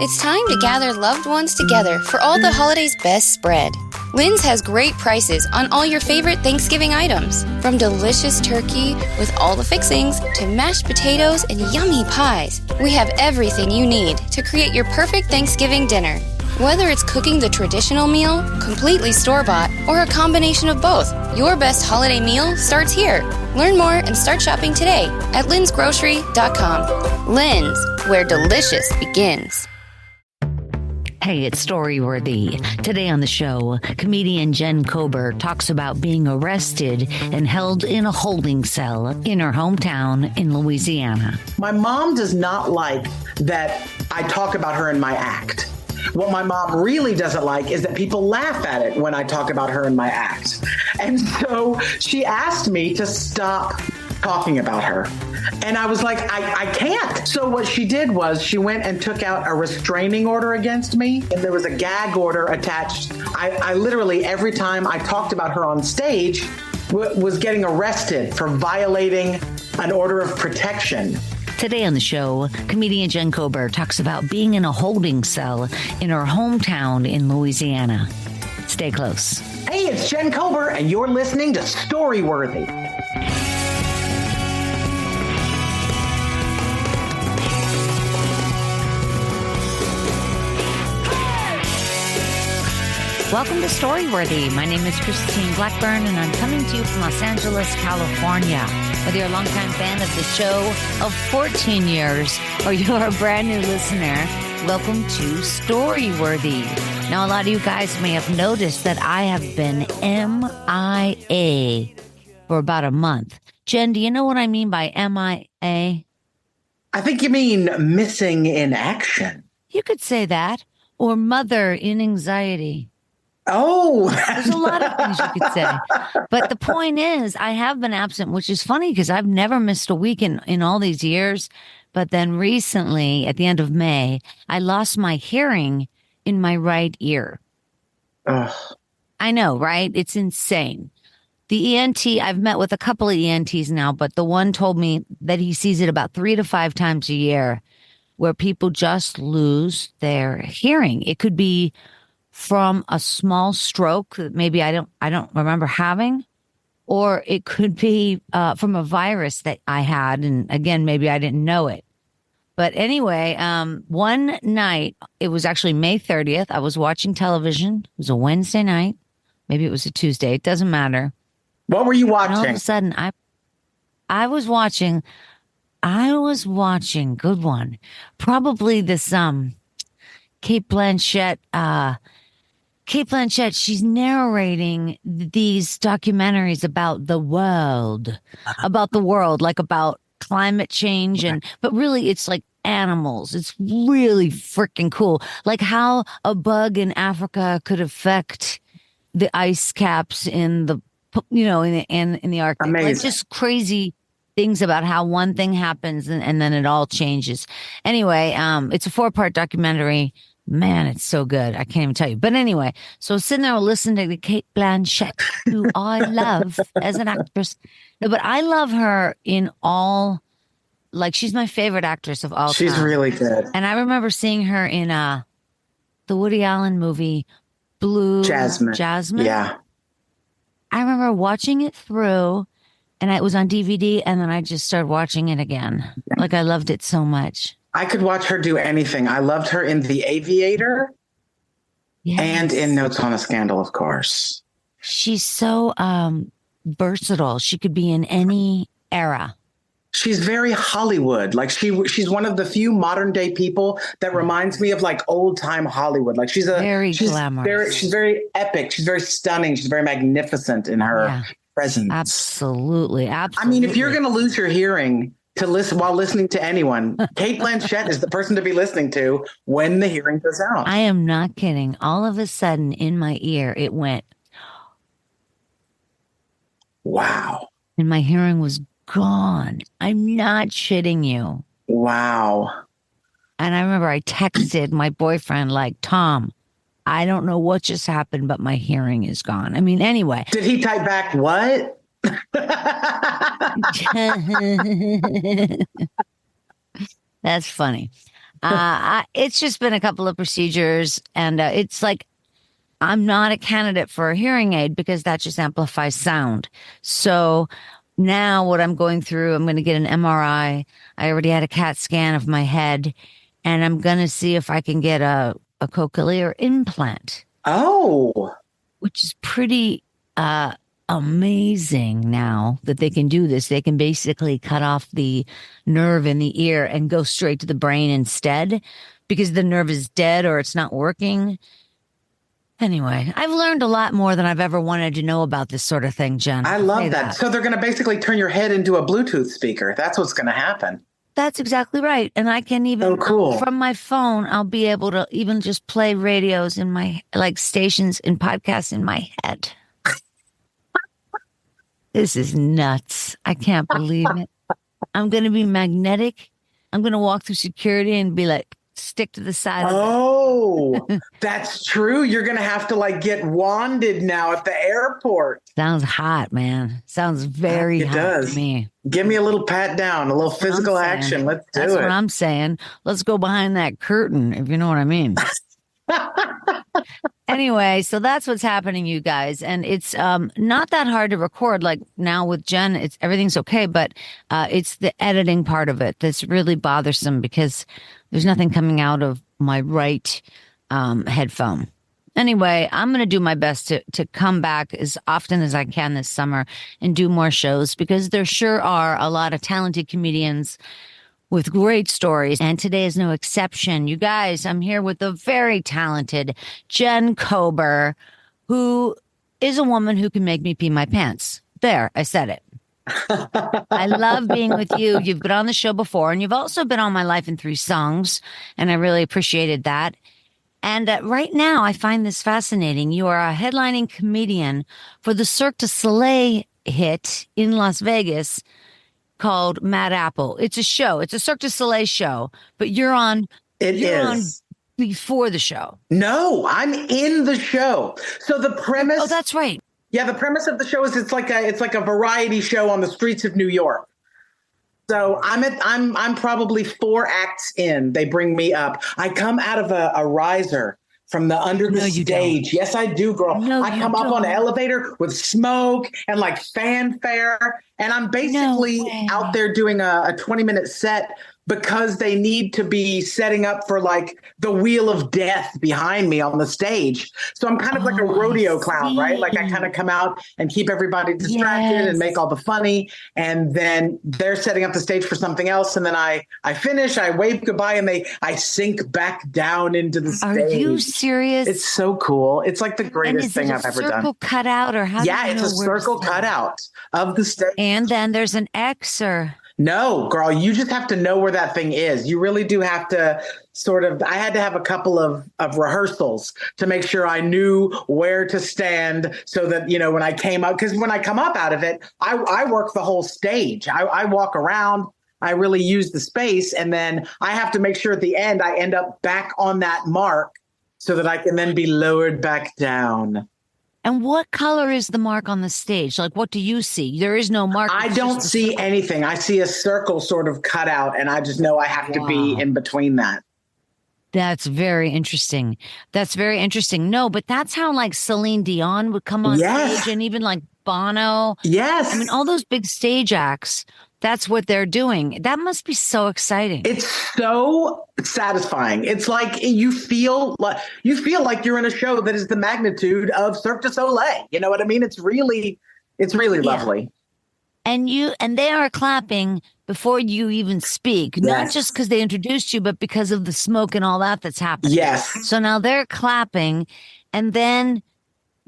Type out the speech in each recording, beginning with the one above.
It's time to gather loved ones together for all the holidays' best spread. Lynn's has great prices on all your favorite Thanksgiving items, from delicious turkey with all the fixings to mashed potatoes and yummy pies. We have everything you need to create your perfect Thanksgiving dinner. Whether it's cooking the traditional meal, completely store-bought, or a combination of both, your best holiday meal starts here. Learn more and start shopping today at linsgrocery.com. Lynn's, where delicious begins. Hey, it's Storyworthy. Today on the show, comedian Jen Kober talks about being arrested and held in a holding cell in her hometown in Louisiana. My mom does not like that I talk about her in my act. What my mom really doesn't like is that people laugh at it when I talk about her in my act. And so she asked me to stop talking about her. And I was like, I can't. So what she did was she went and took out a restraining order against me. And there was a gag order attached. I literally, every time I talked about her on stage, was getting arrested for violating an order of protection. Today on the show, comedian Jen Kober talks about being in a holding cell in her hometown in Louisiana. Stay close. Hey, it's Jen Kober, and you're listening to Storyworthy. Welcome to Storyworthy. My name is Christine Blackburn, and I'm coming to you from Los Angeles, California. Whether you're a longtime fan of the show of 14 years or you're a brand new listener, welcome to Storyworthy. Now, a lot of you guys may have noticed that I have been MIA for about a month. Jen, do you know what I mean by MIA? I think you mean missing in action. You could say that, or mother in anxiety. Oh, there's a lot of things you could say. But the point is, I have been absent, which is funny because I've never missed a week in all these years. But then recently, at the end of May, I lost my hearing in my right ear. Ugh. I know, right? It's insane. The ENT, I've met with a couple of ENTs now, but the one told me that he sees it about 3 to 5 times a year where people just lose their hearing. It could be from a small stroke that maybe I don't remember having, or it could be from a virus that I had, and again, maybe I didn't know it. But anyway, one night, it was actually May 30th. I was watching television. It was a Wednesday night. Maybe it was a Tuesday. It doesn't matter. What were you watching? And all of a sudden, I was watching, good one, probably this Cate Blanchett, she's narrating these documentaries about the world, like about climate change. But really it's like animals. It's really freaking cool. Like how a bug in Africa could affect the ice caps in the, in the Arctic. Amazing. Like just crazy things about how one thing happens and then it all changes. Anyway, it's a 4-part documentary. Man, it's so good. I can't even tell you. But anyway, so sitting there listening to Cate Blanchett, who I love as an actress. No, but I love her in all, like she's my favorite actress of all time. She's really good. And I remember seeing her in the Woody Allen movie, Blue Jasmine. Yeah. I remember watching it through, and it was on DVD, and then I just started watching it again. Like I loved it so much. I could watch her do anything. I loved her in The Aviator. Yes. And in Notes on a Scandal, of course. She's so versatile. She could be in any era. She's very Hollywood. Like she's one of the few modern day people that reminds me of like old time Hollywood. Like she's glamorous. She's very epic. She's very stunning. She's very magnificent in her presence. Absolutely. I mean, if you're going to lose your hearing to listen while listening to anyone, Cate Blanchett is the person to be listening to when the hearing goes out. I am not kidding. All of a sudden in my ear, it went. Wow. And my hearing was gone. I'm not shitting you. Wow. And I remember I texted my boyfriend like, Tom, I don't know what just happened, but my hearing is gone. I mean, anyway. Did he type back, what? That's funny. It's just been a couple of procedures, and it's like I'm not a candidate for a hearing aid because that just amplifies sound. So now what I'm going through, I'm going to get an MRI. I already had a CAT scan of my head, and I'm going to see if I can get a cochlear implant. Oh, which is pretty amazing now that they can do this. They can basically cut off the nerve in the ear and go straight to the brain instead because the nerve is dead or it's not working. Anyway, I've learned a lot more than I've ever wanted to know about this sort of thing, Jen. I love that. So they're going to basically turn your head into a Bluetooth speaker. That's what's going to happen. That's exactly right. And I can even, from my phone, I'll be able to even just play radios in my, like stations and podcasts in my head. This is nuts. I can't believe it. I'm going to be magnetic. I'm going to walk through security and be like, stick to the side. Oh, that's true. You're going to have to like get wanded now at the airport. Sounds hot, man. Sounds very hot to me. Give me a little pat down, a little physical action. Let's do it. That's what I'm saying. Let's go behind that curtain, if you know what I mean. Anyway, so that's what's happening, you guys. And it's not that hard to record. Like now with Jen, everything's okay, but it's the editing part of it that's really bothersome because there's nothing coming out of my right headphone. Anyway, I'm going to do my best to come back as often as I can this summer and do more shows because there sure are a lot of talented comedians with great stories. And today is no exception. You guys, I'm here with the very talented Jen Kober, who is a woman who can make me pee my pants. There, I said it. I love being with you. You've been on the show before, and you've also been on My Life in 3 Songs, and I really appreciated that. And right now, I find this fascinating. You are a headlining comedian for the Cirque du Soleil hit in Las Vegas called Mad Apple. It's a show. It's a Cirque du Soleil show, but you're on before the show. No, I'm in the show. So the premise. Oh, that's right. Yeah, the premise of the show is it's like a variety show on the streets of New York. So I'm probably 4 acts in. They bring me up. I come out of a riser from under the stage. Yes, I do, girl. No, I come up on an elevator with smoke and like fanfare. And I'm basically out there doing a 20-minute set because they need to be setting up for like the wheel of death behind me on the stage. So I'm kind of like a rodeo clown, right? Like I kind of come out and keep everybody distracted and make all the funny. And then they're setting up the stage for something else. And then I finish, I wave goodbye, and I sink back down into the stage. Are you serious? It's so cool. It's like the greatest thing I've ever done. Circle cutout or how? Yeah, it's a circle cutout of the stage. And then there's an X or. No, girl, you just have to know where that thing is. You really do have to I had to have a couple of rehearsals to make sure I knew where to stand so that, when I came up, because when I come up out of it, I work the whole stage. I walk around, I really use the space. And then I have to make sure at the end, I end up back on that mark so that I can then be lowered back down. And what color is the mark on the stage? Like, what do you see? There is no mark. I don't see anything. I see a circle sort of cut out, and I just know I have to be in between that. That's very interesting. That's very interesting. No, but that's how like Celine Dion would come on stage, and even like Bono. Yes. I mean, all those big stage acts. That's what they're doing. That must be so exciting. It's so satisfying. It's like you feel like you're in a show that is the magnitude of Cirque du Soleil. You know what I mean? It's really lovely. And they are clapping before you even speak, not just because they introduced you, but because of the smoke and all that's happening. Yes. So now they're clapping, and then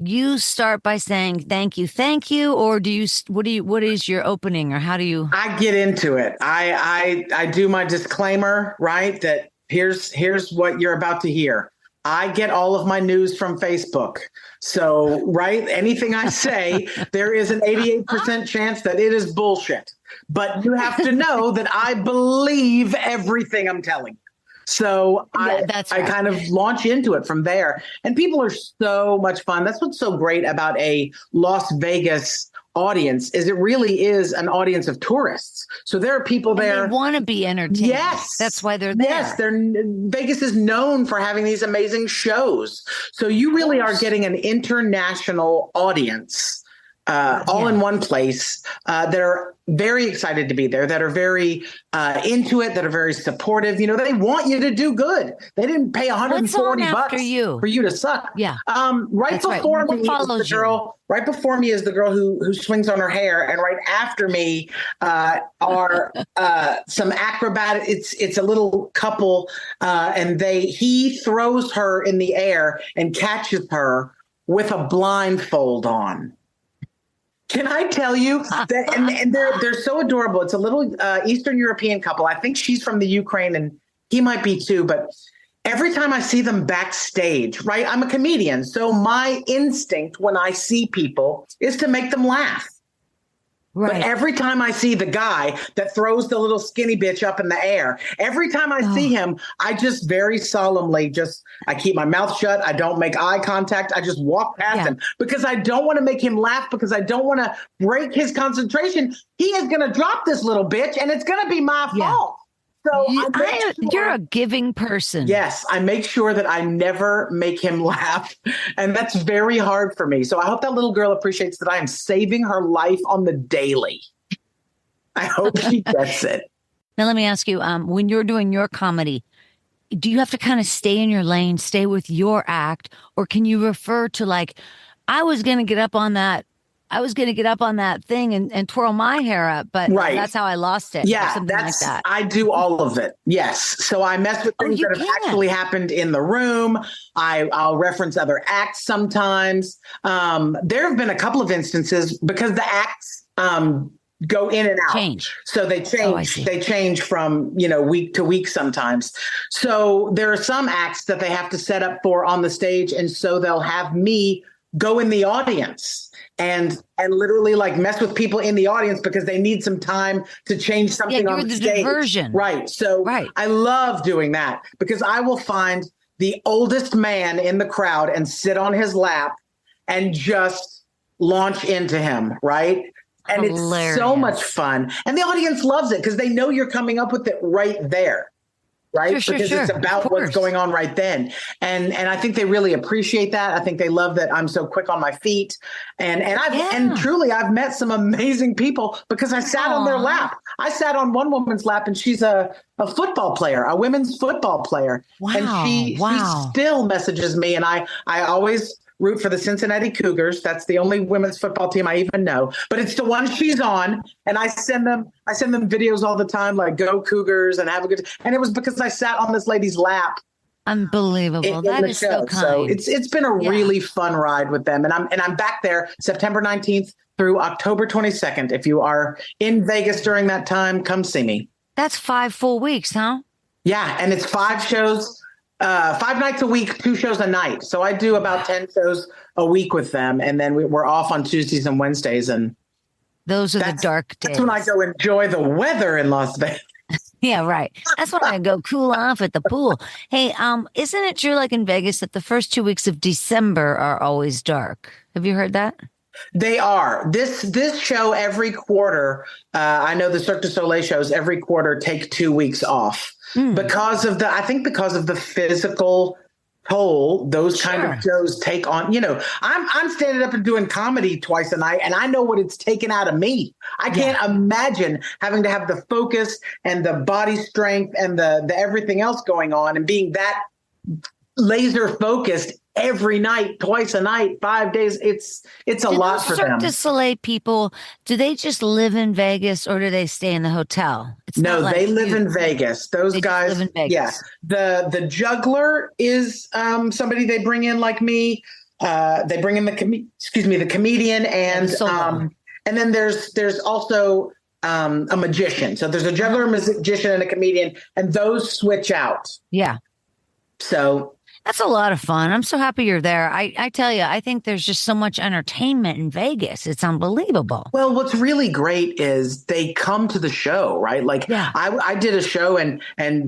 you start by saying thank you, or what is your opening, or how do you? I get into it. I do my disclaimer, right? That here's what you're about to hear. I get all of my news from Facebook. So, right, anything I say, there is an 88% chance that it is bullshit. But you have to know that I believe everything I'm telling you. So I kind of launch into it from there. And people are so much fun. That's what's so great about a Las Vegas audience is it really is an audience of tourists. So there are people there. They want to be entertained. Yes. That's why they're there. Yes. Vegas is known for having these amazing shows. So you really are getting an international audience all in one place that are very excited to be there, that are very into it, that are very supportive. They want you to do good. They didn't pay $140 for you to suck. Yeah. Right before me is the girl. Right before me is the girl who swings on her hair, and right after me are some acrobatic. It's a little couple, and he throws her in the air and catches her with a blindfold on. Can I tell you that? And they're so adorable. It's a little Eastern European couple. I think she's from the Ukraine, and he might be too. But every time I see them backstage, right? I'm a comedian, so my instinct when I see people is to make them laugh. Right. But every time I see the guy that throws the little skinny bitch up in the air, every time I see him, I just very solemnly I keep my mouth shut. I don't make eye contact. I just walk past him because I don't want to make him laugh, because I don't want to break his concentration. He is going to drop this little bitch, and it's going to be my fault. So you're a giving person. Yes, I make sure that I never make him laugh. And that's very hard for me. So I hope that little girl appreciates that I am saving her life on the daily. I hope she gets it. Now, let me ask you, when you're doing your comedy, do you have to kind of stay in your lane, stay with your act, or can you refer to I was going to get up on that thing and twirl my hair up, but that's how I lost it. Yeah, something like that. I do all of it. Yes. So I mess with things that have actually happened in the room. I'll reference other acts sometimes. There have been a couple of instances because the acts go in and out. Change. So they change. They change from, week to week sometimes. So there are some acts that they have to set up for on the stage. And so they'll have me go in the audience and literally mess with people in the audience because they need some time to change something on the stage. Diversion. Right. So I love doing that because I will find the oldest man in the crowd and sit on his lap and just launch into him. Right. And Hilarious. It's so much fun. And the audience loves it because they know you're coming up with it right there. Right. Because it's about what's going on right then. And I think they really appreciate that. I think they love that I'm so quick on my feet. And truly, I've met some amazing people because I sat on their lap. I sat on one woman's lap, and she's a football player, a women's football player. Wow. And she still messages me. And I always root for the Cincinnati Cougars. That's the only women's football team I even know, but it's the one she's on. And I send them videos all the time, like go Cougars and have a good, and it was because I sat on this lady's lap. Unbelievable. That is so kind. So it's been a really fun ride with them. And I'm back there September 19th through October 22nd. If you are in Vegas during that time, come see me. That's 5 full weeks, huh? Yeah. And it's 5 shows. 5 nights a week, 2 shows a night. So I do about 10 shows a week with them. And then we're off on Tuesdays and Wednesdays. And those are the dark days. That's when I go enjoy the weather in Las Vegas. Yeah, right. That's when I go cool off at the pool. Hey, isn't it true, in Vegas, that the first 2 weeks of December are always dark? Have you heard that? They are. This show every quarter, I know the Cirque du Soleil shows every quarter take 2 weeks off. Because of the physical toll those kind of shows take on, I'm standing up and doing comedy twice a night, and I know what it's taken out of me. I can't imagine having to have the focus and the body strength and the everything else going on and being that laser focused every night, twice a night, 5 days. It's a lot for them. Cirque du Soleil people, do they just live in Vegas or do they stay in the hotel? No, they live in Vegas. Those guys live in Vegas. Yeah. The juggler is somebody they bring in like me. They bring in the comedian and then there's also a magician. So there's a juggler, magician, and a comedian, and those switch out. Yeah. So That's a lot of fun. I'm so happy you're there. I tell you, I think there's just so much entertainment in Vegas. It's unbelievable. well, what's really great is they come to the show, right? Like Yeah. I did a show and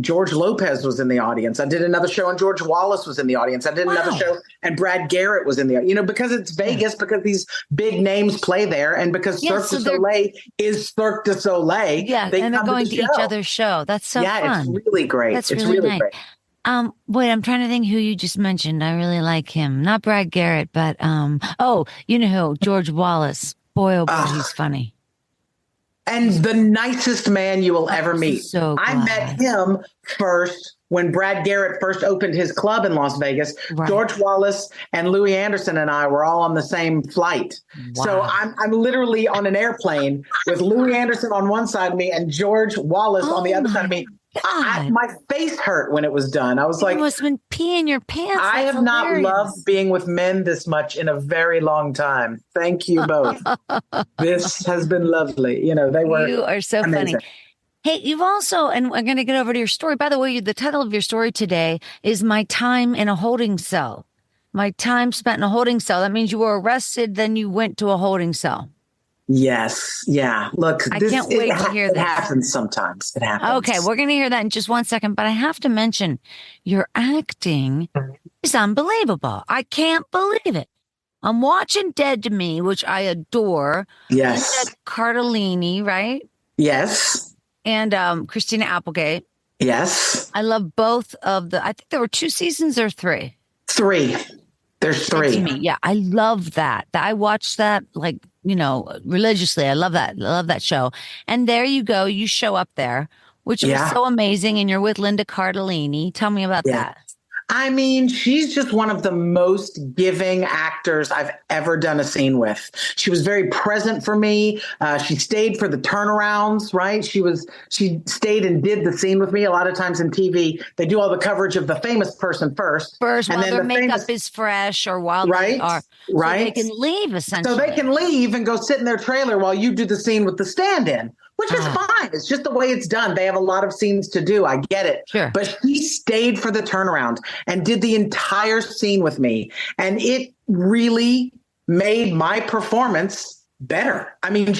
George Lopez was in the audience. I did another show and George Wallace was in the audience. I did another Wow. show and Brad Garrett was in the, because it's Vegas, because these big names play there, and because Yeah, Cirque so du they're- Soleil is Cirque du Soleil. Yeah, they and they're come going the to each show. other's show. That's so Yeah, fun. it's really great. That's It's really really nice. great. Wait, I'm trying to think who you just mentioned. I really like him. Not Brad Garrett, but oh, you know who? George Wallace. Boy, oh boy, he's funny. And the nicest man you will ever meet. so I glad. met him first when Brad Garrett first opened his club in Las Vegas. Right. George Wallace and Louis Anderson and I were all on the same flight. So Wow. I'm literally on an airplane with Louis Anderson on one side of me and George Wallace on the Oh other side of me. God. My face hurt when it was done. I was You like, must have been peeing your pants. I That's have not hilarious. loved being with men this much in a very long time. Thank you both. This has been lovely. They were You are so amazing. funny. Hey, you've also, and we're going to get over to your story. By the way, the title of your story today is My Time in a Holding Cell. My time spent in a holding cell. That means you were arrested, then you went to a holding cell. Yes. Yeah. Look, I can't wait to hear it this. happens sometimes. It happens. Okay, we're going to hear that in just 1 second, but I have to mention your acting is unbelievable. I can't believe it. I'm watching Dead to Me, which I adore. Yes. Linda Cardellini, right? Yes. And Christina Applegate. Yes. I love both of I think there were 2 seasons or 3. 3. There's Dead to 3. Me. Yeah, I love that. I watched that religiously. I love that. I love that show. And there you go. You show up there, which Yeah. was so amazing. And you're with Linda Cardellini. Tell me about Yeah. that. I mean, she's just one of the most giving actors I've ever done a scene with. She was very present for me. She stayed for the turnarounds, right? She stayed and did the scene with me. A lot of times in TV, they do all the coverage of the famous person first. First, and while then their the makeup famous- is fresh or while Right, they are. So right. they can leave, essentially. So they can leave and go sit in their trailer while you do the scene with the stand-in, which is Ah. fine. It's just the way it's done. They have a lot of scenes to do. I get it. Sure. But she stayed for the turnaround and did the entire scene with me. And it really made my performance better. I mean,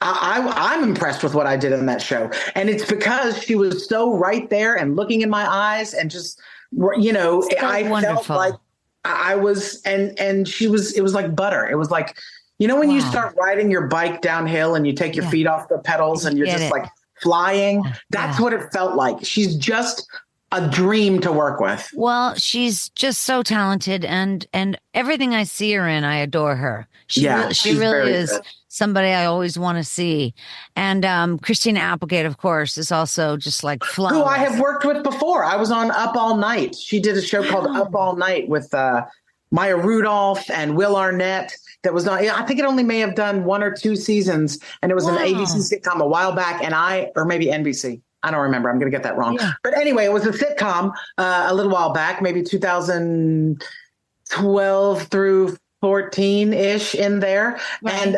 I'm impressed with what I did in that show. And it's because she was so right there and looking in my eyes and just, I wonderful. felt like I was, and she was, it was like butter. It was like, when you Wow. start riding your bike downhill and you take your Yeah. feet off the pedals and you're Get just it. like flying, that's Yeah. what it felt like. She's just a dream to work with. Well, she's just so talented, and everything I see her in, I adore her. She she's really very is good. somebody I always want to see. And Christina Applegate, of course, is also just like flawless. Who I have worked with before. I was on Up All Night. She did a show called Wow. Up All Night with Maya Rudolph and Will Arnett. That was not, I think it only may have done 1 or 2 seasons, and it was an Wow. ABC sitcom a while back, or maybe NBC. I don't remember. I'm going to get that wrong. Yeah. But anyway, it was a sitcom a little while back, maybe 2012 through 14-ish in there. Right.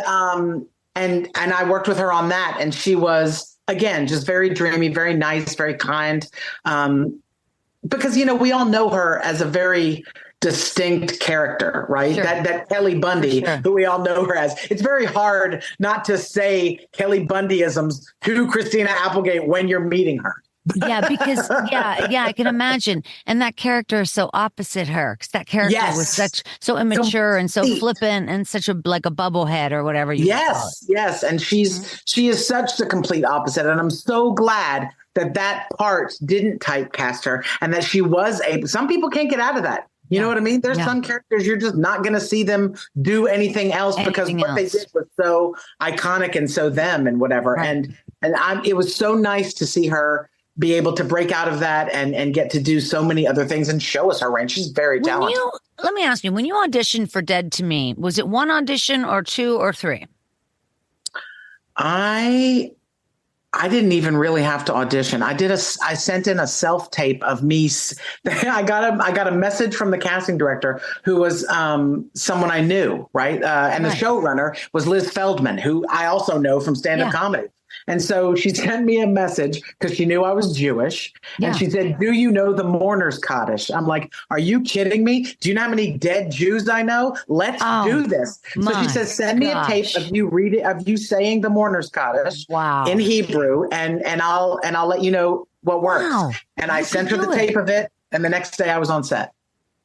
And I worked with her on that, and she was, again, just very dreamy, very nice, very kind. Because, we all know her as a very distinct character, right? Sure. That Kelly Bundy, Sure. who we all know her as. It's very hard not to say Kelly Bundyisms to Christina Applegate when you're meeting her. Yeah, because I can imagine. And that character is so opposite her, because that character was Yes. so immature and so Complete. flippant and such a bubblehead or whatever you call it. Yes. And she is such the complete opposite. And I'm so glad that part didn't typecast her and that she was able. Some people can't get out of that. You know what I mean? There's some characters you're just not going to see them do anything else because what they did was so iconic and so them and whatever. Right. And it was so nice to see her be able to break out of that and get to do so many other things and show us her range. She's very talented. Let me ask you, when you auditioned for Dead to Me, was it 1 audition or 2 or 3? I didn't even really have to audition. I sent in a self tape of me. I got a message from the casting director who was someone I knew, right? And the showrunner was Liz Feldman, who I also know from stand-up comedy. And so she sent me a message because she knew I was Jewish. Yeah. And she said, do you know the mourner's Kaddish? I'm like, are you kidding me? Do you know how many dead Jews I know? Let's do this. So she says, send me a tape of you saying the mourner's Kaddish in Hebrew, and I'll let you know what works. Wow. And I sent her the tape of it, and the next day I was on set.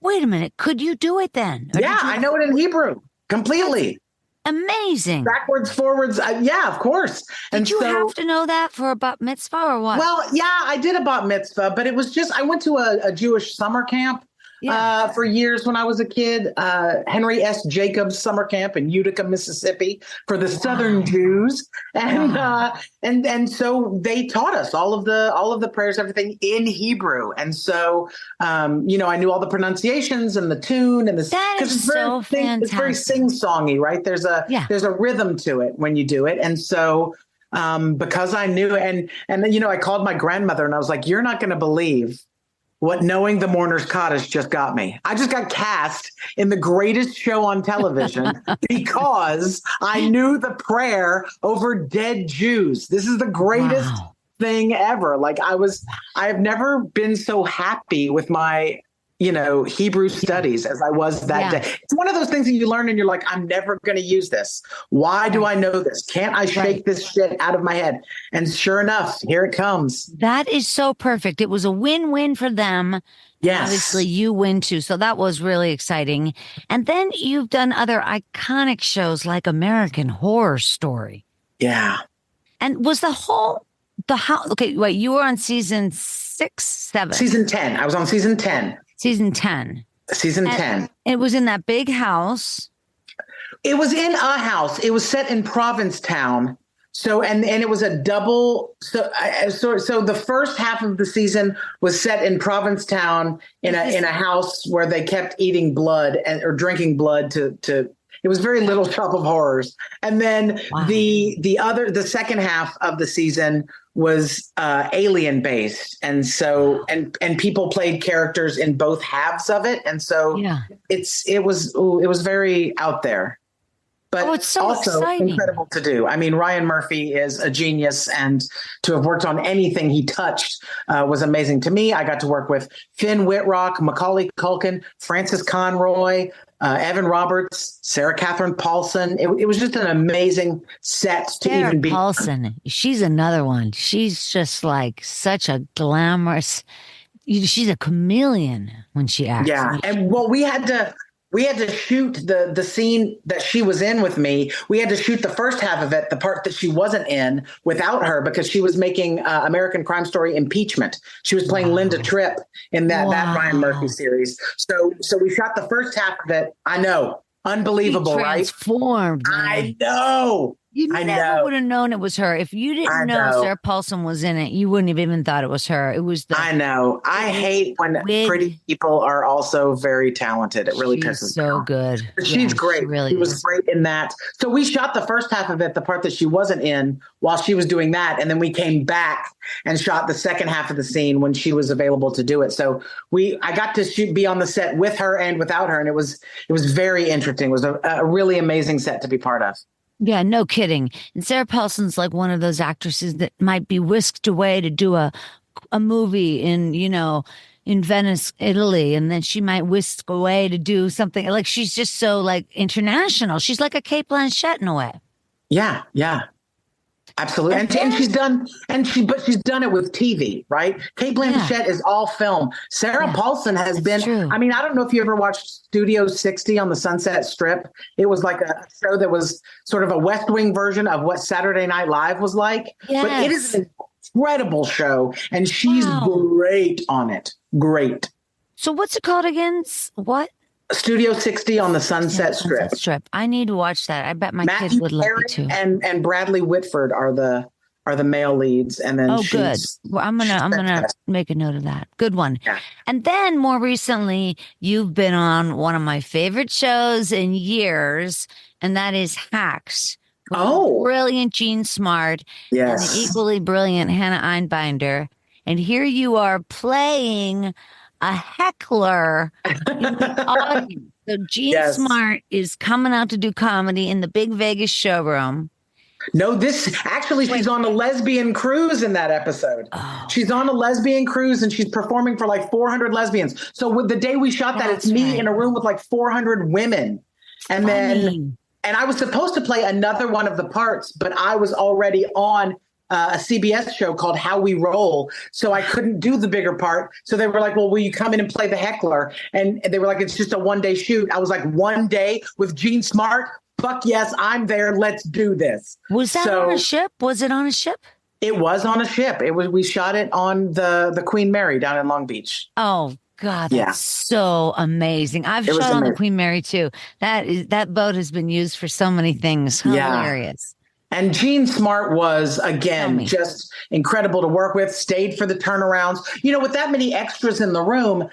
Wait a minute. Could you do it then? Yeah, I know it in Hebrew completely. Amazing. Backwards, forwards. Yeah, of course. Did you have to know that for a bat mitzvah or what? Well, yeah, I did a bat mitzvah, but it was just, I went to a Jewish summer camp for years when I was a kid. Henry S. Jacobs summer camp in Utica, Mississippi for the Southern Jews. And so they taught us all of the prayers, everything in Hebrew. And so, I knew all the pronunciations and the tune and that is so fantastic. It's very sing-songy, right? There's a rhythm to it when you do it. And so, because I knew, and I called my grandmother and I was like, you're not going to believe what knowing the mourner's Kaddish just got me. I just got cast in the greatest show on television because I knew the prayer over dead Jews. This is the greatest thing ever. Like I have never been so happy with my, Hebrew studies as I was that day. It's one of those things that you learn and you're like, I'm never going to use this. Why do I know this? Can't I shake this shit out of my head? And sure enough, here it comes. That is so perfect. It was a win-win for them. Yes. Obviously, you win too. So that was really exciting. And then you've done other iconic shows like American Horror Story. Yeah. And was okay, wait, you were on season 6, 7? Season 10. I was on season 10. Season 10. Season 10. It was in that big house. It was in a house. It was set in Provincetown. So, and it was a double. So the first half of the season was set in Provincetown in a house where they kept eating blood or drinking blood to it was very Little Shop of Horrors. And then the second half of the season was alien based. And so, and people played characters in both halves of it. And so it was very out there, but it's so also exciting. Incredible to do. I mean, Ryan Murphy is a genius, and to have worked on anything he touched was amazing to me. I got to work with Finn Wittrock, Macaulay Culkin, Francis Conroy, Evan Roberts, Sarah Catherine Paulson. It was just an amazing set to Sarah even be. Paulson, she's another one. She's just like such a glamorous. She's a chameleon when she acts. Yeah, and well, we had to shoot the scene that she was in with me. We had to shoot the first half of it, the part that she wasn't in, without her, because she was making American Crime Story Impeachment. She was playing Linda Tripp in that Ryan Murphy series. So we shot the first half of it. I know. Unbelievable, right? Transformed. I know. You never would have known it was her. If you didn't know Sarah Paulson was in it, you wouldn't have even thought it was her. It was I know. I hate when pretty people are also very talented. It really pisses me off. So good. But she's great. She was great in that. So we shot the first half of it, the part that she wasn't in, while she was doing that. And then we came back and shot the second half of the scene when she was available to do it. So I got to be on the set with her and without her. And it was very interesting. It was a really amazing set to be part of. Yeah, no kidding. And Sarah Paulson's like one of those actresses that might be whisked away to do a movie in Venice, Italy, and then she might whisk away to do something like she's just so like international. She's like a Cate Blanchett in a way. Yeah, yeah. Absolutely. And she's done it with TV, right? Cate Blanchett is all film. Sarah Paulson has been, true. I mean, I don't know if you ever watched Studio 60 on the Sunset Strip. It was like a show that was sort of a West Wing version of what Saturday Night Live was like. Yes. But it is an incredible show, and she's great on it. Great. So what's it called again? What? Studio 60 on the Sunset Strip. I need to watch that. I bet my kids would love it too. And Bradley Whitford are the male leads. And then good. Well, I'm gonna make a note of that. Good one. Yeah. And then more recently, you've been on one of my favorite shows in years, and that is Hacks. Brilliant Gene Smart. Yes. And the equally brilliant Hannah Einbinder. And here you are playing a heckler in the audience. So Gene Smart is coming out to do comedy in the big Vegas showroom. No, this actually, she's on a lesbian cruise in that episode. Oh. She's on a lesbian cruise and she's performing for like 400 lesbians. So with the day we shot that, it's me in a room with like 400 women. And then, and I was supposed to play another one of the parts, but I was already on a CBS show called How We Roll. So I couldn't do the bigger part. So they were like, well, will you come in and play the heckler? And they were like, it's just a 1-day shoot. I was like, 1 day with Jean Smart? Fuck yes, I'm there. Let's do this. Was that on a ship? Was it on a ship? It was on a ship. It was. We shot it on the Queen Mary down in Long Beach. Oh God, that's so amazing. I've shot on the Queen Mary too. That boat has been used for so many things. Hilarious. And Jean Smart was, again, just incredible to work with, stayed for the turnarounds. You know, with that many extras in the room,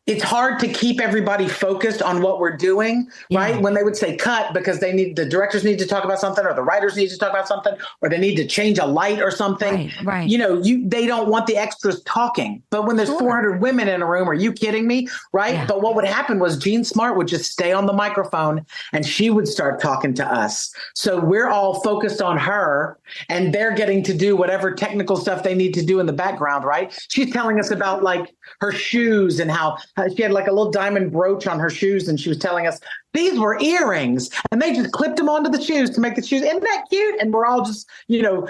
it's hard to keep everybody focused on what we're doing, right? When they would say cut because the directors need to talk about something or the writers need to talk about something or they need to change a light or something. Right. You know, they don't want the extras talking. But when there's 400 women in a room, are you kidding me? Right. Yeah. But what would happen was Jean Smart would just stay on the microphone and she would start talking to us. So we're all focused on her and they're getting to do whatever technical stuff they need to do in the background. Right. She's telling us about like her shoes and how she had like a little diamond brooch on her shoes. And she was telling us these were earrings and they just clipped them onto the shoes to make the shoes. Isn't that cute? And we're all just, you know,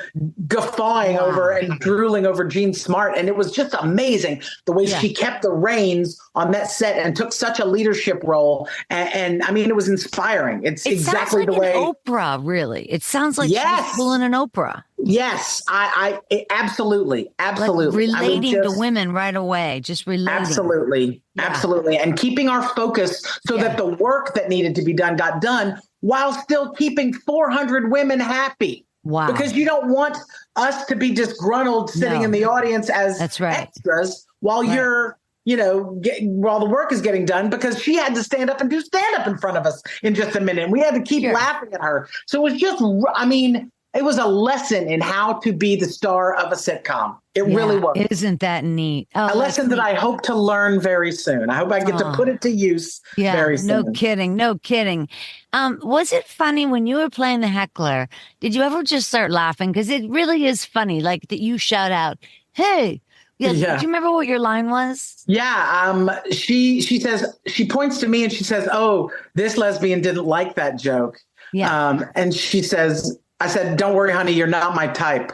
guffawing over and drooling over Jean Smart. And it was just amazing the way she kept the reins on that set and took such a leadership role. And I mean, it was inspiring. It exactly sounds like the way an Oprah, really. It sounds like she's pulling an Oprah. Yes, I absolutely. Like relating to women right away, just relating. Absolutely. And keeping our focus so that the work that needed to be done got done while still keeping 400 women happy. Wow. Because you don't want us to be disgruntled sitting in the audience as extras while you're, you know, while the work is getting done, because she had to stand up and do stand up in front of us in just a minute. We had to keep laughing at her. So it was just, I mean, it was a lesson in how to be the star of a sitcom. It really was. Isn't that neat? A lesson that I hope to learn very soon. I hope I get to put it to use very soon. No kidding. Was it funny when you were playing the heckler? Did you ever just start laughing? Because it really is funny, like that you shout out, hey. Yeah. Do you remember what your line was? Yeah. She says, she points to me and she says, oh, this lesbian didn't like that joke. Yeah. And she says, I said, don't worry, honey, you're not my type.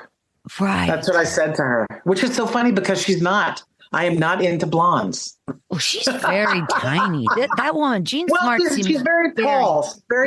Right. That's what I said to her, which is so funny because she's not. I am not into blondes. Well, she's very tiny. That woman, Jean Smart, she's very tall.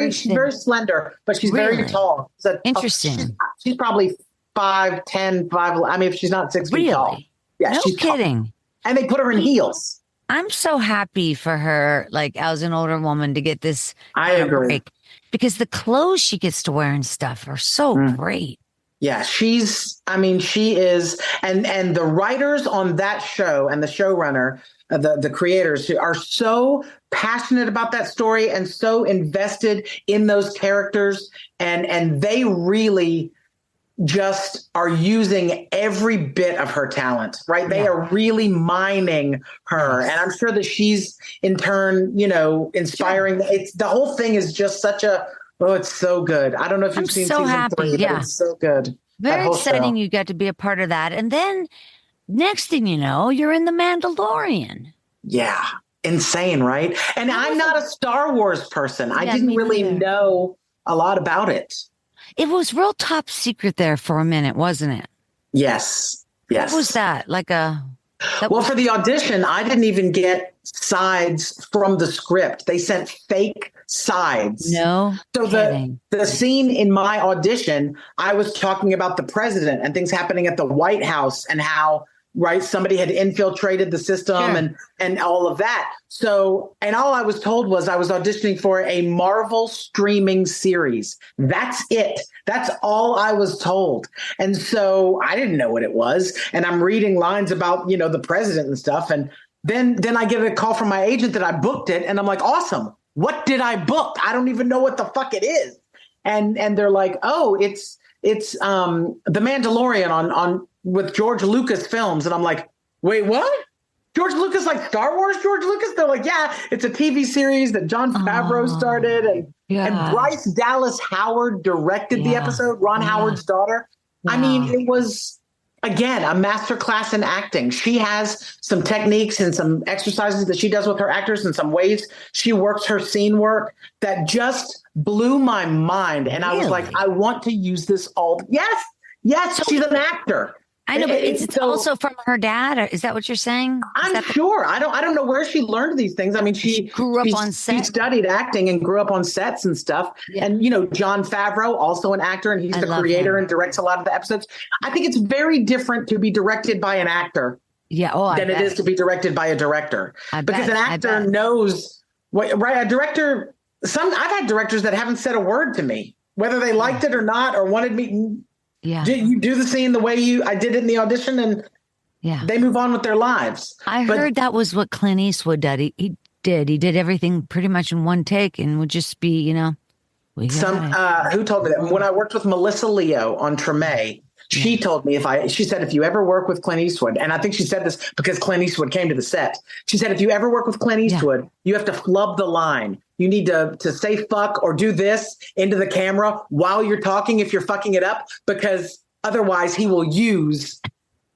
She's very slender, but she's very tall. Interesting. She's probably 5'10", 5. I mean, if she's not 6 feet tall. Yeah, no she's kidding. Tall. And they put her in heels. I'm so happy for her, like as an older woman, to get this. I agree. Break. Because the clothes she gets to wear and stuff are so great. Yeah, she is. And the writers on that show and the showrunner, the creators are so passionate about that story and so invested in those characters. And they really just are using every bit of her talent, right? They are really mining her. And I'm sure that she's in turn, you know, inspiring. It's the whole thing is just such a, it's so good. I don't know if you've seen season 3, but it's so good. Very exciting. You got to be a part of that. And then next thing you know, you're in The Mandalorian. Yeah. Insane, right? And I'm not a Star Wars person. I didn't really know a lot about it. It was real top secret there for a minute, wasn't it? Yes. What was that? For the audition, I didn't even get sides from the script. They sent fake sides. No. So the scene in my audition, I was talking about the president and things happening at the White House and how somebody had infiltrated the system and all of that. So, and all I was told was I was auditioning for a Marvel streaming series. That's it. That's all I was told. And so I didn't know what it was. And I'm reading lines about, you know, the president and stuff. And then I get a call from my agent that I booked it. And I'm like, awesome. What did I book? I don't even know what the fuck it is. And they're like, oh, it's The Mandalorian on with George Lucas Films. And I'm like, wait, what? George Lucas, like Star Wars George Lucas? They're like, yeah, it's a TV series that Jon Favreau started. And Bryce Dallas Howard directed the episode, Ron Howard's daughter. Wow. I mean, it was, again, a masterclass in acting. She has some techniques and some exercises that she does with her actors and some ways she works her scene work that just blew my mind. And I was like, I want to use this all. Yes, she's an actor. I know, but it's also from her dad. Or is that what you're saying? I'm sure. I don't know where she learned these things. I mean, she grew up on set. She studied acting and grew up on sets and stuff. Yeah. And, Jon Favreau, also an actor, and he's the creator and directs a lot of the episodes. I think it's very different to be directed by an actor than it is to be directed by a director. Because an actor knows a director. I've had directors that haven't said a word to me, whether they liked it or not, or wanted me. Yeah. You do the scene the way I did it in the audition, and they move on with their lives. I heard that was what Clint Eastwood did. He did everything pretty much in one take and would just be, who told me that? When I worked with Melissa Leo on Treme, she told me she said, if you ever work with Clint Eastwood, and I think she said this because Clint Eastwood came to the set. She said, if you ever work with Clint Eastwood, you have to flub the line. You need to say fuck or do this into the camera while you're talking if you're fucking it up, because otherwise he will use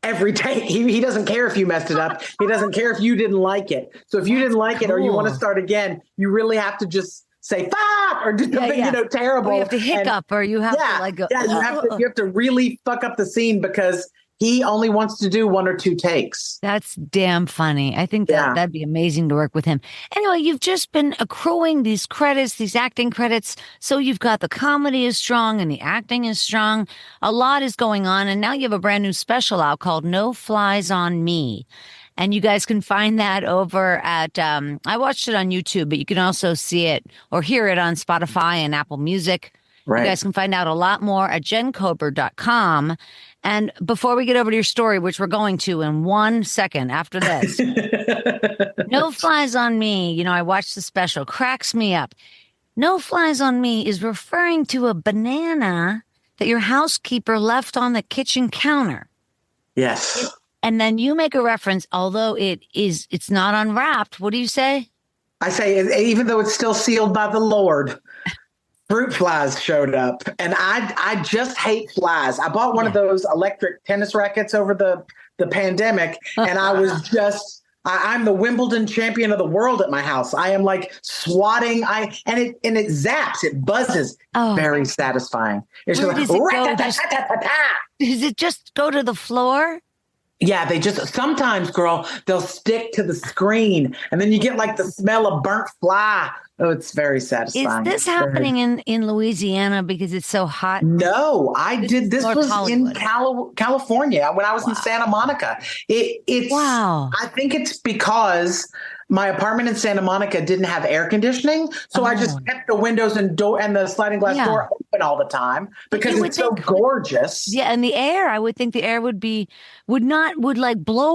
every take. He doesn't care if you messed it up. He doesn't care if you didn't like it. So if you didn't like it or you want to start again, you really have to just say fuck or do something terrible. Or you have to hiccup or you have to go. Yeah, you have to really fuck up the scene because he only wants to do 1 or 2 takes. That's damn funny. I think that'd be amazing to work with him. Anyway, you've just been accruing these credits, these acting credits. So you've got the comedy is strong and the acting is strong. A lot is going on. And now you have a brand new special out called No Flies on Me. And you guys can find that over at, I watched it on YouTube, but you can also see it or hear it on Spotify and Apple Music. Right. You guys can find out a lot more at jenkober.com. And before we get over to your story, which we're going to in 1 second after this, No Flies on Me, I watched the special, cracks me up. No Flies on Me is referring to a banana that your housekeeper left on the kitchen counter. Yes. And then you make a reference, although it's not unwrapped. What do you say? I say, even though it's still sealed by the Lord, fruit flies showed up. And I just hate flies. I bought one of those electric tennis rackets over the pandemic. And I was just, I'm the Wimbledon champion of the world at my house. I am like swatting. And it zaps, it buzzes. Oh. Very satisfying. It's like, does it just go to the floor? Yeah, they just sometimes, girl, they'll stick to the screen and then you get like the smell of burnt fly. Oh, it's very satisfying. Is this happening in Louisiana because it's so hot? No, This was Hollywood. In California when I was in Santa Monica. It's wow. I think it's because my apartment in Santa Monica didn't have air conditioning, so I just kept the windows and the sliding glass door open all the time because it's so gorgeous. Yeah, and the air, I would think the air would blow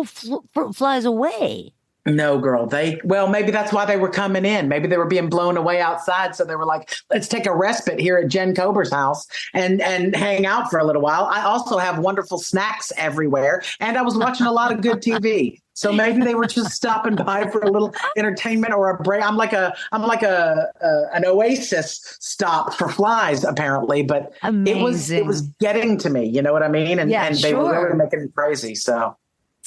flies away. No, girl. Maybe that's why they were coming in. Maybe they were being blown away outside. So they were like, let's take a respite here at Jen Kober's house and hang out for a little while. I also have wonderful snacks everywhere. And I was watching a lot of good TV. So maybe they were just stopping by for a little entertainment or a break. I'm like an oasis stop for flies, apparently. But amazing. it was getting to me. You know what I mean? And they were really making me crazy.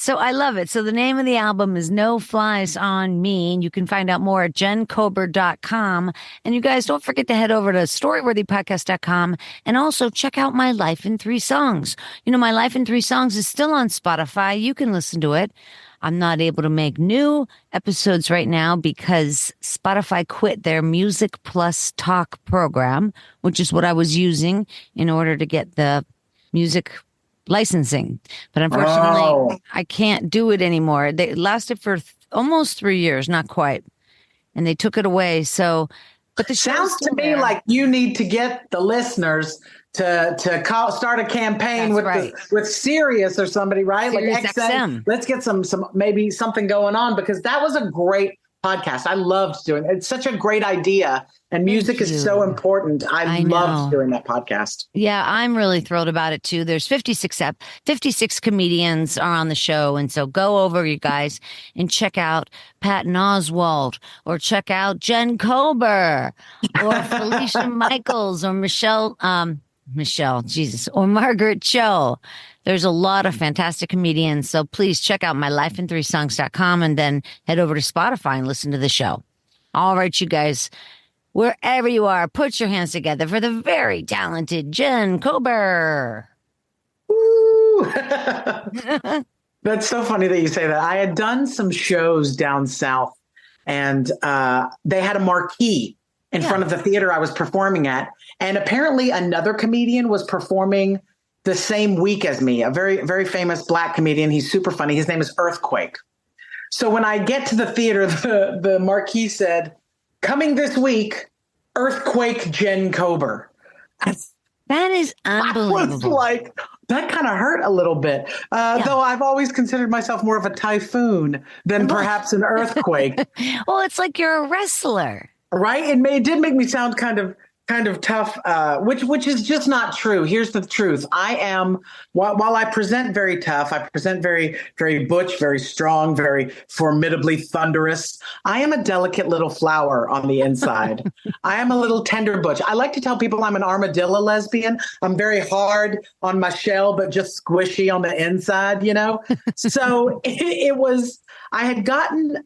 So I love it. So the name of the album is No Flies on Me. And you can find out more at jenkober.com. And you guys don't forget to head over to storyworthypodcast.com and also check out My Life in 3 Songs. My Life in 3 Songs is still on Spotify. You can listen to it. I'm not able to make new episodes right now because Spotify quit their Music Plus Talk program, which is what I was using in order to get the music licensing. But unfortunately, I can't do it anymore. They lasted for almost 3 years, not quite. And they took it away. So, but the sounds to me like you need to get the listeners to start a campaign with Sirius or somebody, right? Sirius like XM. Let's get some maybe something going on because that was a great podcast. I loved doing it. It's such a great idea. And music is so important. I loved doing that podcast. Yeah, I'm really thrilled about it too. There's 56 comedians are on the show. And so go over, you guys, and check out Patton Oswalt, or check out Jen Kober, or Felicia Michaels, or Michelle, or Margaret Cho. There's a lot of fantastic comedians. So please check out mylifein3songs.com and then head over to Spotify and listen to the show. All right, you guys. Wherever you are, put your hands together for the very talented Jen Kober. Woo! That's so funny that you say that. I had done some shows down south, and they had a marquee in front of the theater I was performing at. And apparently another comedian was performing the same week as me, a very, very famous Black comedian. He's super funny. His name is Earthquake. So when I get to the theater, the marquee said, "Coming this week, Earthquake Jen Kober." That is unbelievable. I was like, that kind of hurt a little bit. Though I've always considered myself more of a typhoon than perhaps an earthquake. Well, it's like you're a wrestler. Right? It did make me sound kind of tough, which is just not true. Here's the truth. I am, while I present very tough, I present very, very butch, very strong, very formidably thunderous. I am a delicate little flower on the inside. I am a little tender butch. I like to tell people I'm an armadillo lesbian. I'm very hard on my shell, but just squishy on the inside, you know? So it was, I had gotten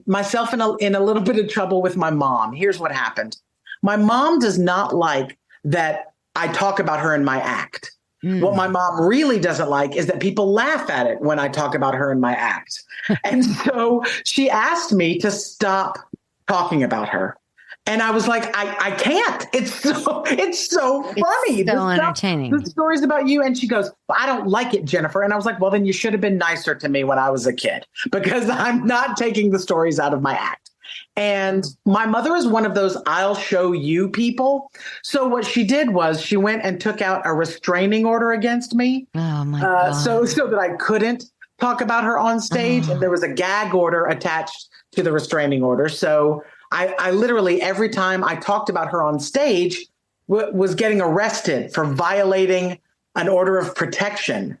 myself in a little bit of trouble with my mom. Here's what happened. My mom does not like that I talk about her in my act. What my mom really doesn't like is that people laugh at it when I talk about her in my act. And so she asked me to stop talking about her. And I was like, I can't. It's so funny. It's so entertaining. The stories about you. And she goes, "Well, I don't like it, Jennifer." And I was like, well, then you should have been nicer to me when I was a kid, because I'm not taking the stories out of my act. And my mother is one of those "I'll show you" people. So what she did was she went and took out a restraining order against me. Oh my God. So that I couldn't talk about her on stage. And there was a gag order attached to the restraining order. So I literally, every time I talked about her on stage, was getting arrested for violating an order of protection.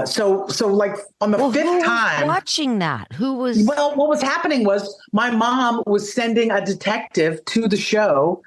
So like on the fifth time, watching that, who was? Well, what was happening was my mom was sending a detective to the show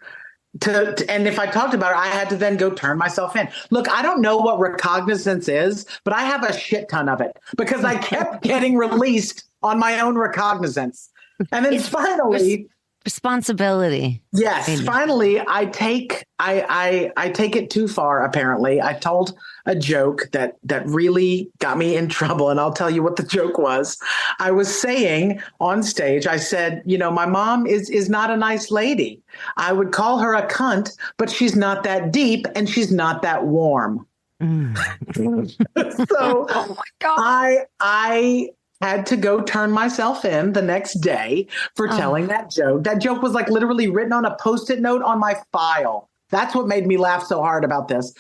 and if I talked about her, I had to then go turn myself in. Look, I don't know what recognizance is, but I have a shit ton of it because I kept getting released on my own recognizance. And then finally, responsibility. Yes. Finally, I take it too far. Apparently, I told a joke that really got me in trouble. And I'll tell you what the joke was. I was saying on stage, I said, my mom is not a nice lady. I would call her a cunt, but she's not that deep and she's not that warm. So oh my God. I had to go turn myself in the next day for telling that joke. That joke was like literally written on a Post-it note on my file. That's what made me laugh so hard about this.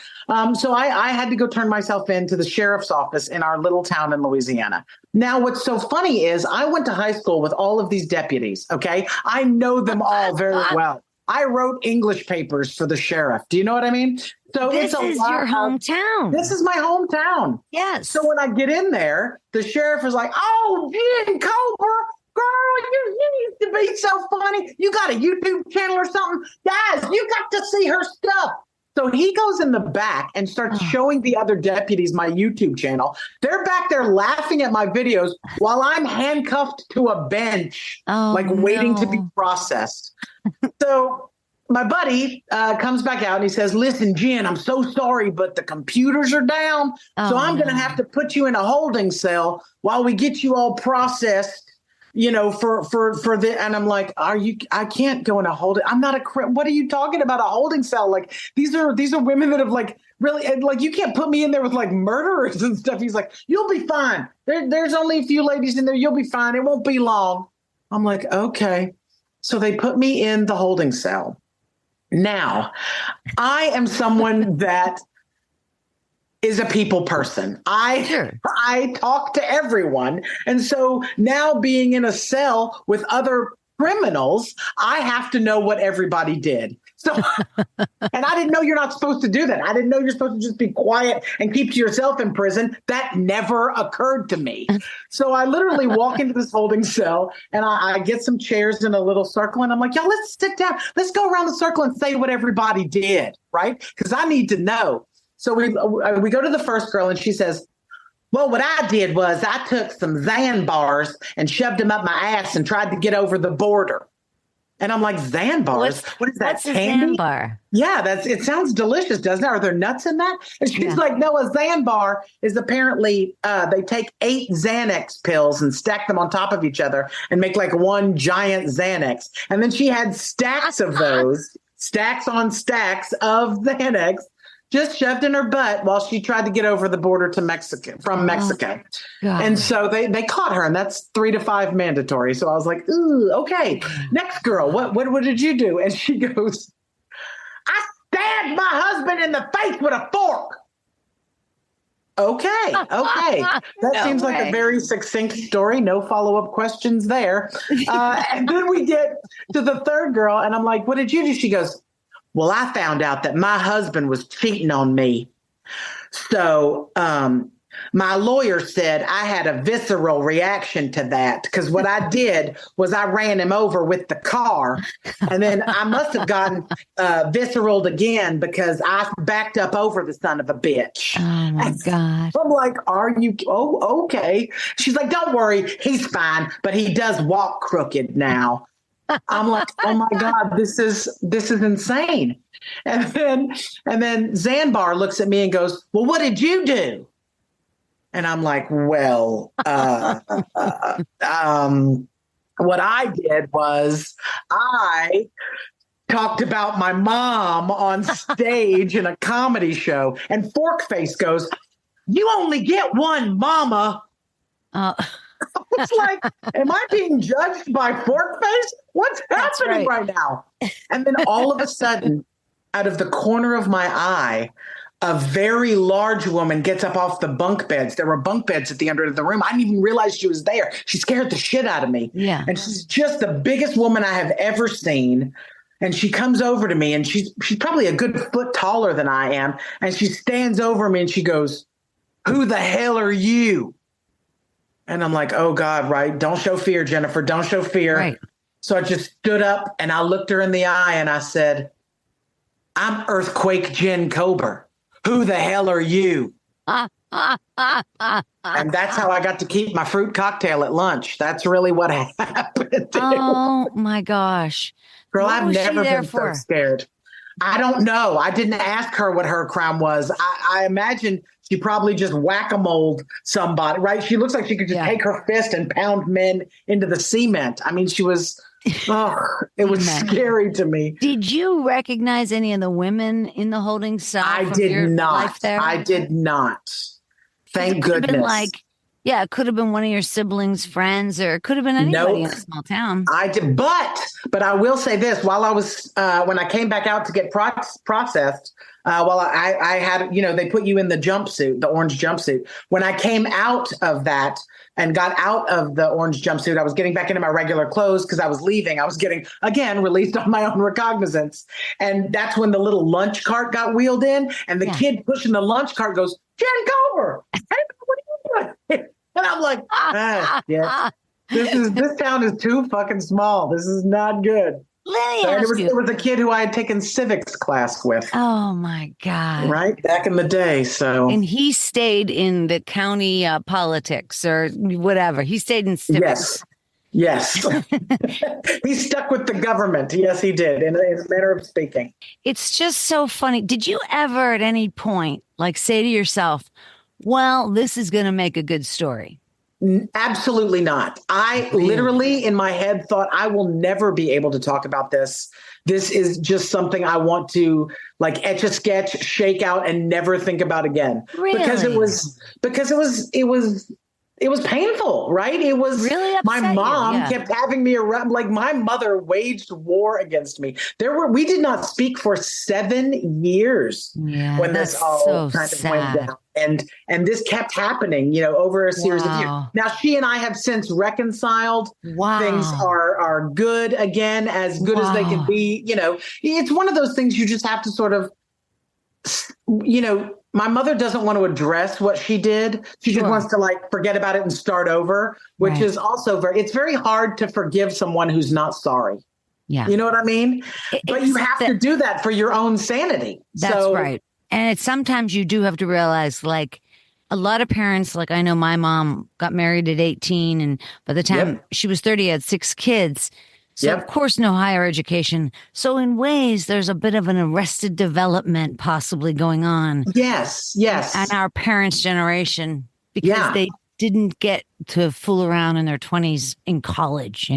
So I had to go turn myself in to the sheriff's office in our little town in Louisiana. Now, what's so funny is I went to high school with all of these deputies. Okay. I know them all very well. I wrote English papers for the sheriff. Do you know what I mean? So this is your hometown. This is my hometown. Yes. So when I get in there, the sheriff is like, "Oh, Jen Kober, girl, you used to be so funny. You got a YouTube channel or something? Guys, you got to see her stuff." So he goes in the back and starts showing the other deputies my YouTube channel. They're back there laughing at my videos while I'm handcuffed to a bench, waiting to be processed. So my buddy comes back out and he says, "Listen, Jen, I'm so sorry, but the computers are down. So I'm going to have to put you in a holding cell while we get you all processed, for the," and I'm like, I can't go in a holding. I'm not what are you talking about? A holding cell? Like these are women that have like really, like, you can't put me in there with like murderers and stuff. He's like, "You'll be fine. There's only a few ladies in there. You'll be fine. It won't be long." I'm like, okay. So they put me in the holding cell. Now, I am someone that is a people person. Sure. I talk to everyone. And so now being in a cell with other criminals, I have to know what everybody did. So, and I didn't know you're not supposed to do that. I didn't know you're supposed to just be quiet and keep to yourself in prison. That never occurred to me. So I literally walk into this holding cell and I get some chairs in a little circle and I'm like, y'all, let's sit down. Let's go around the circle and say what everybody did, right? Because I need to know. So we go to the first girl and she says, well, what I did was I took some Xan bars and shoved them up my ass and tried to get over the border. And I'm like, Xan bars? What is that? What's candy? a Xan bar? Yeah, it sounds delicious, doesn't it? Are there nuts in that? And she's like, no, a Xan bar is apparently they take 8 Xanax pills and stack them on top of each other and make like one giant Xanax. And then she had stacks of those, stacks on stacks of Xanax, just shoved in her butt while she tried to get over the border to Mexico from Mexico. And so they caught her, and that's 3 to 5 mandatory. So I was like, ooh, okay. Next girl, what did you do? And she goes, I stabbed my husband in the face with a fork. Okay. That seems like a very succinct story. No follow-up questions there. And then we get to the third girl, and I'm like, what did you do? She goes, well, I found out that my husband was cheating on me. So my lawyer said I had a visceral reaction to that because what I did was I ran him over with the car. And then I must have gotten visceral again because I backed up over the son of a bitch. Oh, my God. I'm like, are you? Oh, okay. She's like, don't worry. He's fine. But he does walk crooked now. I'm like, oh my God, this is insane. And then Zanbar looks at me and goes, well, what did you do? And I'm like, well, what I did was I talked about my mom on stage in a comedy show. And Forkface goes, you only get one mama. It's like, am I being judged by Forkface? What's happening right now? And then all of a sudden, out of the corner of my eye, a very large woman gets up off the bunk beds. There were bunk beds at the end of the room. I didn't even realize she was there. She scared the shit out of me. Yeah. And she's just the biggest woman I have ever seen. And she comes over to me, and she's probably a good foot taller than I am. And she stands over me and she goes, who the hell are you? And I'm like, oh God, right. Don't show fear, Jennifer. Don't show fear. Right. So I just stood up and I looked her in the eye and I said, I'm Earthquake Jen Kober. Who the hell are you? And that's how I got to keep my fruit cocktail at lunch. That's really what happened. Oh my gosh. Girl, What I've was she never there been for? so scared. I don't know. I didn't ask her what her crime was. I imagine she probably just whack-a-moled somebody, right? She looks like she could just take her fist and pound men into the cement. I mean, she was, it was scary to me. Did you recognize any of the women in the holding cell? I from did your not. life there? I did not. Thank It could have been goodness. it could have been one of your siblings' friends, or it could have been anybody in a small town. I did, but I will say this: while I was when I came back out to get processed, while I had, they put you in the jumpsuit, the orange jumpsuit. When I came out of that and got out of the orange jumpsuit, I was getting back into my regular clothes because I was leaving. I was getting, again, released on my own recognizance. And that's when the little lunch cart got wheeled in. And the kid pushing the lunch cart goes, Jen Kober, hey, what are you doing? And I'm like, yes, this town is too fucking small. This is not good. Let me So ask you. there was a kid who I had taken civics class with. Oh my God. Right back in the day. So And he stayed in the county politics or whatever. He stayed in civics. Yes. He stuck with the government. Yes, he did, in a manner of speaking. It's just so funny. Did you ever at any point say to yourself, well, this is going to make a good story? Absolutely not. I literally in my head thought I will never be able to talk about this. This is just something I want to etch a sketch, shake out, and never think about again. Really? Because it was It was painful, right? It was Really my upset you, mom yeah. kept having me around. Like my mother waged war against me. We did not speak for 7 years Yeah, when this that's all so kind of went sad. down. And this kept happening, over a series of years. Wow. Now she and I have since reconciled. Things Wow. are good again, as good as they can Wow. be. It's one of those things you just have to sort of, my mother doesn't want to address what she did. She just Sure. wants to forget about it and start over, which Right. is also it's very hard to forgive someone who's not sorry. Yeah. You know what I mean? But you Except have to do that for your own sanity. That's right. And it's sometimes you do have to realize, like, a lot of parents, like I know my mom got married at 18, and by the time Yep. she was 30, had 6 kids. So Yep. of course, no higher education. So in ways, there's a bit of an arrested development possibly going on Yes. Yes. in our parents' generation because Yeah. they didn't get to fool around in their 20s in college,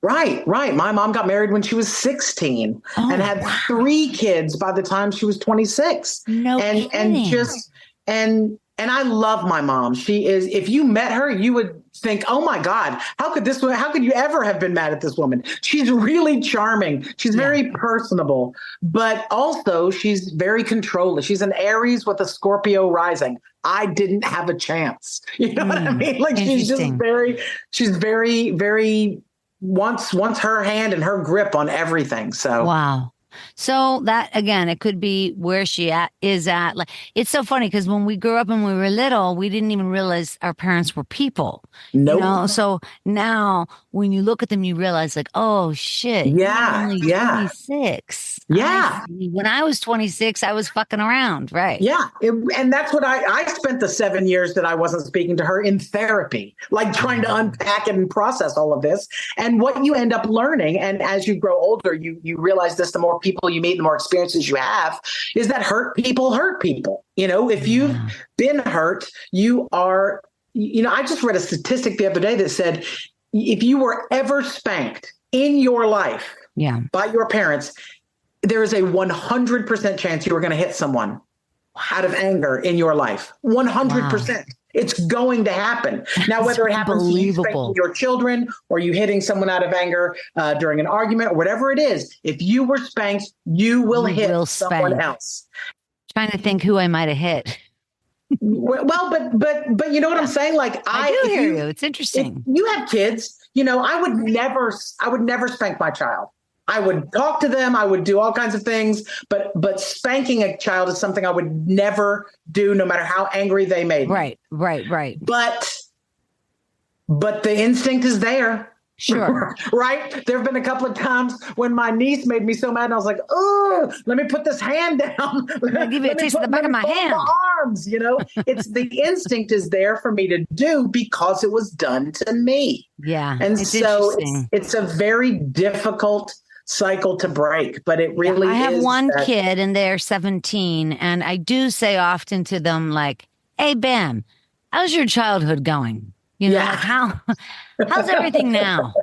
Right. My mom got married when she was 16 Oh, and had wow. 3 kids by the time she was 26. No and kidding. And I love my mom. She is, if you met her, you would think, oh my God, how could you ever have been mad at this woman? She's really charming. She's very personable, but also she's very controlling. She's an Aries with a Scorpio rising. I didn't have a chance. You know what I mean? Like she's very, very wants her hand and her grip on everything. So Wow. So that again, it could be where she is at. Like, it's so funny because when we grew up and we were little, we didn't even realize our parents were people. Nope. So now when you look at them, you realize, like, oh shit, Yeah, you're only yeah. 26. Yeah. I see. When I was 26, I was fucking around, right? Yeah. And that's what I spent the 7 years that I wasn't speaking to her in therapy, like trying to unpack and process all of this. And what you end up learning, and as you grow older, you realize this, the more people you meet, the more experiences you have, is that hurt people hurt people. If you've been hurt, you are, I just read a statistic the other day that said, if you were ever spanked in your life by your parents, there is a 100% chance you are going to hit someone out of anger in your life. 100%. Wow. It's going to happen. Now, whether it happens to you spanking your children or you hitting someone out of anger during an argument or whatever it is, if you were spanked, you will hit someone else. Trying to think who I might have hit. Well, but you know what I'm saying? Like I do hear you. It's interesting. If you have kids, I would never spank my child. I would talk to them. I would do all kinds of things, but spanking a child is something I would never do, no matter how angry they made me. Right. But the instinct is there. Sure. Right. There have been a couple of times when my niece made me so mad and I was like, oh, let me put this hand down. Let me give you a taste of the back of my hand. Arms, it's the instinct is there for me to do because it was done to me. Yeah. And so it's a very difficult cycle to break, but it really is. I have one kid and they're 17. And I do say often to them, like, hey, Bam, how's your childhood going? Like how's everything now?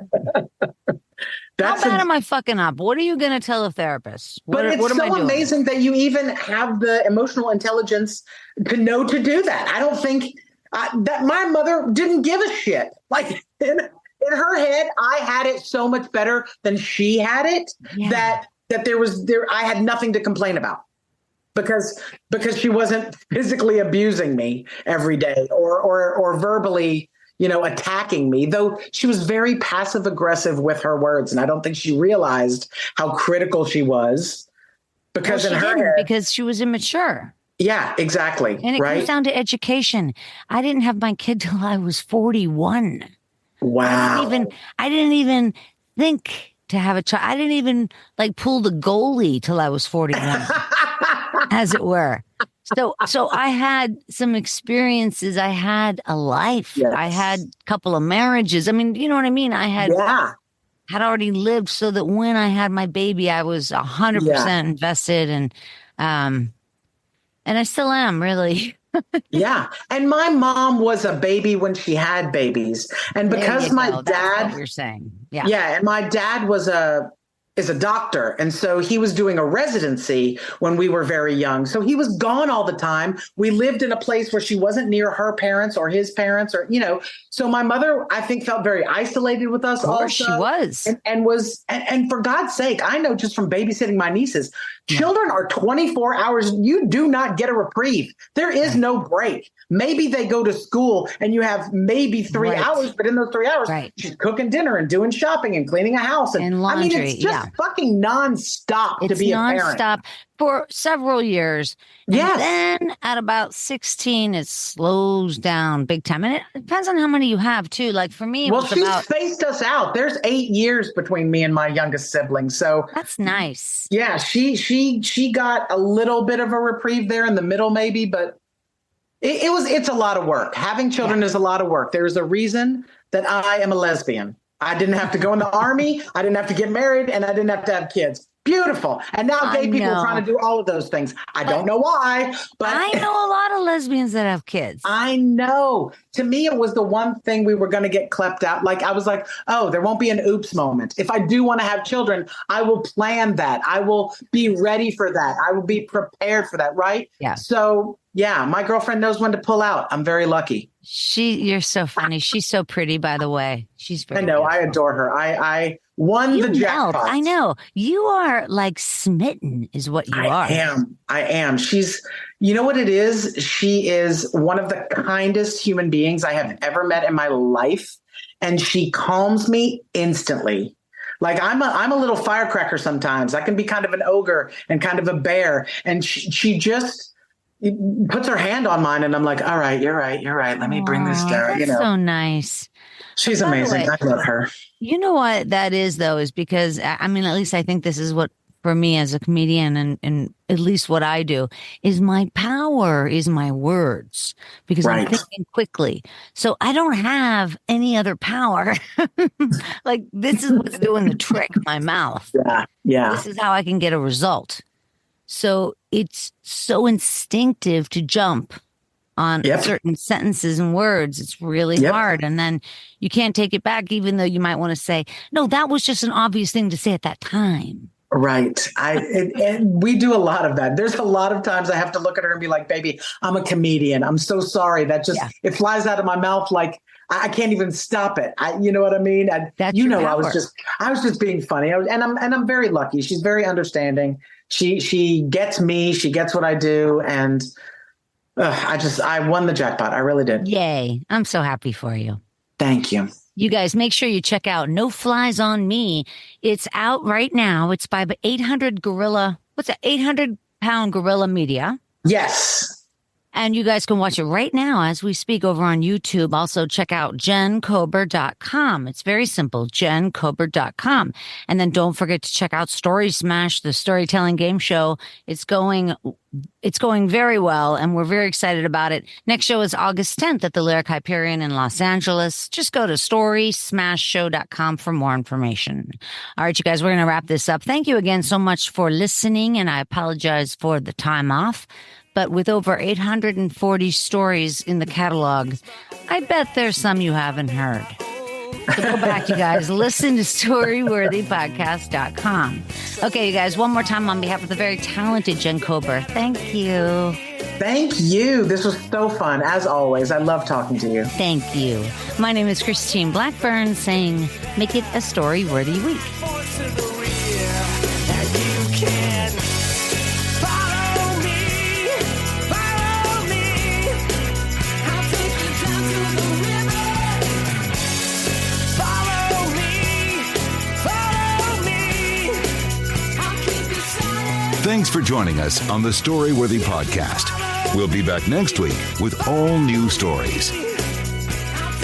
How bad am I fucking up? What are you going to tell a therapist? But it's so amazing that you even have the emotional intelligence to know to do that. I don't think that my mother didn't give a shit. Like in her head, I had it so much better than she had it that I had nothing to complain about. Because she wasn't physically abusing me every day or verbally, attacking me, though she was very passive aggressive with her words. And I don't think she realized how critical she was because because she was immature. Yeah, exactly. And it comes down to education. I didn't have my kid till I was 41. Wow. I didn't even think to have a child. I didn't even pull the goalie till I was 41, as it were. So I had some experiences. I had a life. Yes. I had a couple of marriages. I mean, you know what I mean? I had already lived so that when I had my baby, I was 100% invested and I still am, really. Yeah. And my mom was a baby when she had babies. And because my dad, that's what you're saying. Yeah. And my dad was is a doctor. And so he was doing a residency when we were very young. So he was gone all the time. We lived in a place where she wasn't near her parents or his parents or, so my mother, I think, felt very isolated with us. Of course also, she was. And for God's sake, I know just from babysitting my nieces, children are 24 hours. You do not get a reprieve. There is no break. Maybe they go to school and you have maybe 3 hours, but in those 3 hours, she's cooking dinner and doing shopping and cleaning a house and laundry. I mean, it's just fucking nonstop to be a parent. It's nonstop for several years. And then at about 16, it slows down big time. And it depends on how many you have, too. Like for me, she's spaced us out. There's 8 years between me and my youngest sibling. So that's nice. Yeah, she got a little bit of a reprieve there in the middle, maybe, but it's a lot of work. Having children is a lot of work. There's a reason that I am a lesbian. I didn't have to go in the army. I didn't have to get married, and I didn't have to have kids. Beautiful. And now gay people are trying to do all of those things. I don't know why, but I know a lot of lesbians that have kids. I know. To me, it was the one thing we were going to get clept out. Like, I was like, oh, there won't be an oops moment. If I do want to have children, I will plan that. I will be ready for that. I will be prepared for that. Right. Yeah. So, yeah, my girlfriend knows when to pull out. I'm very lucky. You're so funny. She's so pretty, by the way. She's very I know. beautiful. I adore her. I won the jackpot. I know. You are like smitten is what you are. I am. She's, you know what it is? She is one of the kindest human beings I have ever met in my life. And she calms me instantly. Like I'm a little firecracker sometimes. I can be kind of an ogre and kind of a bear. And she just puts her hand on mine and I'm like, all right, you're right. Let me bring this down. That's so nice. She's amazing. I love her. You know what that is, though, is because, I mean, at least I think this is what, for me as a comedian and at least what I do, is my power is my words because I'm thinking quickly. So I don't have any other power. Like this is what's doing the trick, my mouth. Yeah. This is how I can get a result. So it's so instinctive to jump on certain sentences and words. It's really hard. And then you can't take it back, even though you might want to say, no, that was just an obvious thing to say at that time. Right. And we do a lot of that. There's a lot of times I have to look at her and be like, baby, I'm a comedian. I'm so sorry. That just, it flies out of my mouth. Like I can't even stop it. You know what I mean? That's your power. I was just being funny. I'm very lucky. She's very understanding. She gets me. She gets what I do. And I won the jackpot. I really did. Yay. I'm so happy for you. Thank you. You guys, make sure you check out No Flies on Me. It's out right now. It's by 800 Pound Gorilla Media. Yes. And you guys can watch it right now as we speak over on YouTube. Also, check out jenkober.com. It's very simple, jenkober.com. And then don't forget to check out Story Smash, the storytelling game show. It's going very well, and we're very excited about it. Next show is August 10th at the Lyric Hyperion in Los Angeles. Just go to storysmashshow.com for more information. All right, you guys, we're going to wrap this up. Thank you again so much for listening, and I apologize for the time off. But with over 840 stories in the catalog, I bet there's some you haven't heard. So go back, you guys. Listen to StoryworthyPodcast.com. Okay, you guys, one more time on behalf of the very talented Jen Kober. Thank you. Thank you. This was so fun, as always. I love talking to you. Thank you. My name is Christine Blackburn, saying, make it a story-worthy week. Thanks for joining us on the Storyworthy Podcast. We'll be back next week with all new stories.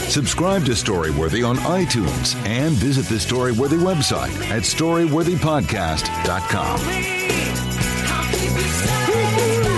Subscribe to Storyworthy on iTunes and visit the Storyworthy website at storyworthypodcast.com.